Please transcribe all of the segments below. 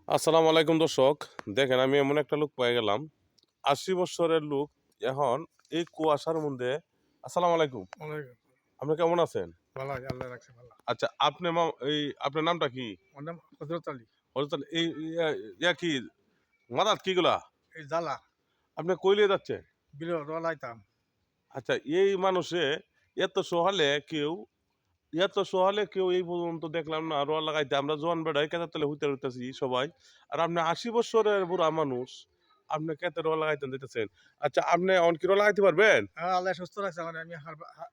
আসসালামু আলাইকুম দর্শক। দেখেন আমি এমন একটা লোক পেয়ে গেলাম, ৮০ বছরের লোক। এখন এই কুয়াশার মধ্যে। আসসালামু আলাইকুম, ওয়ালাইকুম। আপনি কেমন আছেন? ভালো আছি, আল্লাহ রাখছে ভালো। আচ্ছা, আপনি এই আপনার নামটা কি? আমার নাম হযরত আলী। হযরত আলী, এই কি মাদাত কিগুলা এই জ্বালা আপনি কইলে যাচ্ছে? বিলেও রলাইতাম। আচ্ছা, এই মানুষে এত সহালে কেউ এত সহালে কেউ এই পর্যন্ত দেখলাম না রোয়া লাগাইতে। আমরা জোয়ান বেড়াই কেতার তলে হইতে হইতেছি সবাই, আর আপনি ৮০ বছরের বুড়া মানুষ, আপনি কেতে রোয়া লাগাইতে দিতেছেন? আচ্ছা, আপনি অন কি রোয়া লাগাইতে পারবেন? আল্লাহ সুস্থ রাখছে আমার, আমি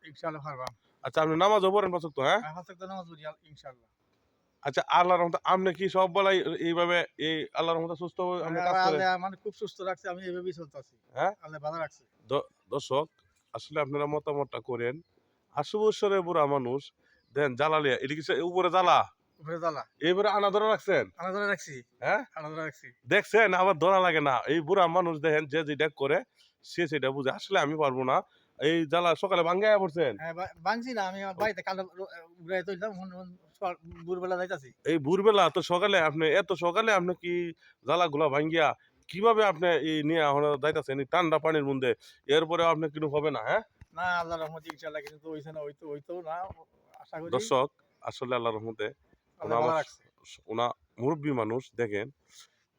ইনশাআল্লাহ পারবাম। আচ্ছা, আপনি নামাজও পড়েন পাঁচ ওয়াক্ত, হ্যাঁ? ৫ ওয়াক্ত নামাজ পড়ি ইনশাআল্লাহ। আচ্ছা, আল্লাহর রহমতে আপনি কি সব বেলায় এইভাবে এই আল্লাহর রহমতে সুস্থ আপনি কাজ করেন? আল্লাহ মানে খুব সুস্থ রাখছে, আমি এভাবেই চলতেছি। হ্যাঁ? আল্লাহ ভালো রাখছে। দর্শক, আসলে আপনারা মতামতটা করেন। ৮০ বছরের বুড়া মানুষ, দেন জ্বালালিয়া এটা কি উপরে জ্বালা, উপরে জ্বালা এইবারে আনা ধরে রাখছেন? আনা ধরে রাখছি, হ্যাঁ, আনা ধরে রাখছি। দেখছেন? আবার ধরা লাগে না। এই বুড়া মানুষ দেখেন যে যেটা করে সে সেটা বুঝে। আসলে আমি পারবো না। এই জ্বালা সকালে ভাঙ্গাইয়া পড়ছেন। হ্যাঁ, ভাঙছি না, আমি আমার বাড়িতে কাল ঘুরাই তুললাম, ভোরবেলা যাইতাছি। এই ভোরবেলা তো সকালে আপনি এত সকালে আপনি কি জ্বালাগুলা ভাঙ্গিয়া কিভাবে আপনি এই নিয়ে এখন যাইতাছেন এই ঠান্ডা পানির মধ্যে? এরপরে আপনি কিন্তু হবে না, হ্যাঁ? না, আল্লাহর রহমতে ইনশাআল্লাহ কিছু তো হইছে না, হইতো না, আশা করি। দর্শক, আসলে আল্লাহর রহমতে ওনা আল্লাহ ভালো আমার রাখছে। ওনা মুরব্বী মানুষ দেখেন,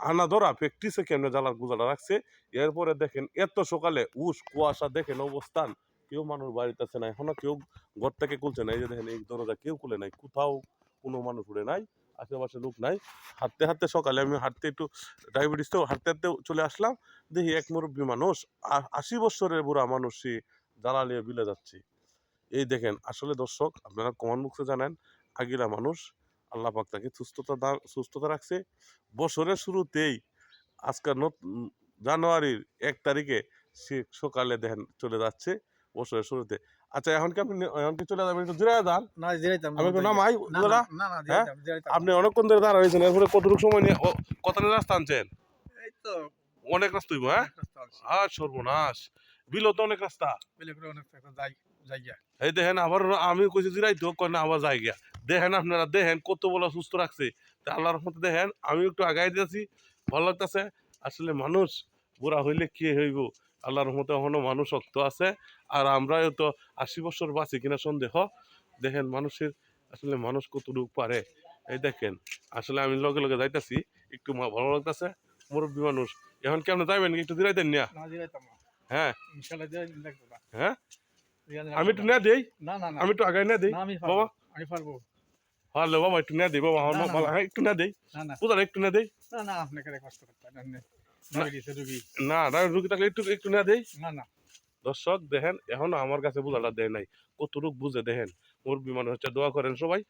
আনা ধরা প্র্যাকটিসে কেমনে জ্বালার গুজাটা রাখছে। এরপরে দেখেন এত সকালে কুয়াশা দেখেন অবস্থান। কেউ মানুষ বাড়িতে আছে না, এখনো কেউ ঘর থেকে খুলছে না। এই যে দেখেন এই দরজা কেউ খুলে নাই, কোথাও কোনো মানুষ উড়ে নাই, আশেপাশে লোক নাই। হাঁটতে হাঁটতে সকালে আমি হাঁটতে একটু ডায়াবেটিস তো হাঁটতে হাঁটতে চলে আসলাম। দেখি এক মুরব্বী মানুষ, ৮০ বছরের বুড়া মানুষ, সে জ্বালা নিয়ে বিলে যাচ্ছে। এই দেখেন, আসলে দর্শক আপনারা কমেন্ট বক্সে জানেন, আগিরা মানুষ আল্লাহ পাক তাকে সুস্থতা রাখছে। বছরের শুরুতেই আজকাল জানুয়ারির ১ তারিখে সে সকালে দেখেন চলে যাচ্ছে বছরের শুরুতে। আচ্ছা, এখন কি চলে যাবেন? একটু জিরায় যান। না, জিরাইতাম না, আমি একটু নামাই না, না, বুঝলা? না, না, হ্যাঁ, জিরাইতাম না। আপনি অনেকক্ষণ ধরে দাঁড়া হয়েছেন, এরপরে কতটুকু সময় নিয়ে কত রাস্তা আনছেন? এই তো অনেক রাস্তা হইব, হ্যাঁ? অনেক রাস্তা আছে। আর সর্বনাশ, বিলত অনেক রাস্তা। বেলে করে অনেক রাস্তা জায়গা। এই দেখেন আবার আমি কইছি জিরাইতে হোক না আবার জায়গা। দেখেন আপনারা দেখেন কত বলা সুস্থ রাখছে। তা আল্লাহর রহমতে দেখেন আমি একটু আগাই দিয়েছি, ভালো লাগতেছে। আসলে মানুষ বুড়া হইলে কি হইব, আল্লাহর রহমতে এখনো মানুষ শক্ত আছে। আর আমরাও তো ৮০ বছর বাঁচি কিনা সন্দেহ। দেখেন মানুষের, আসলে মানুষ কতটুকু পারে। এই দেখেন, আসলে আমি লগে লগে যাইতাছি, একটু ভালো লাগতেছে। মুরব্বী মানুষ, এখন কেমন যাইবেন? একটু জিরাইতেন না? না, জিরাইতাম না। হ্যাঁ, ইনশাআল্লাহ জিরাইতে লাগবে না। হ্যাঁ, জিরানি আমি লাগবে একটু না। না দেই, না, না, না। আমি একটু আগাই না দেই। না, আমি বাবা, পারবো। আমি পারবো। হ্যালো বাবা, একটু না দেই বাবা, আমার না, না, ভালো, না। হ্যাঁ একটু না দেই, না, না। বুঝলেন? একটু না দেই। না, না, আপনাকে কষ্ট করতে হয় না। না, ডায়াবেটিসের রোগী। না, রুগী থাকলে একটু একটু না দেই। না, না। দর্শক দেখেন, এখনো আমার কাছে বুঝাটা দেয় নাই, কতটুক বুঝে দেখেন। মুরব্বী মানুষ হচ্ছে, দোয়া করেন সবাই।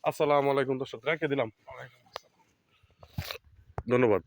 আসসালামু আলাইকুম দর্শক, রেখে দিলাম। ওয়ালাইকুম আসসালাম। ধন্যবাদ।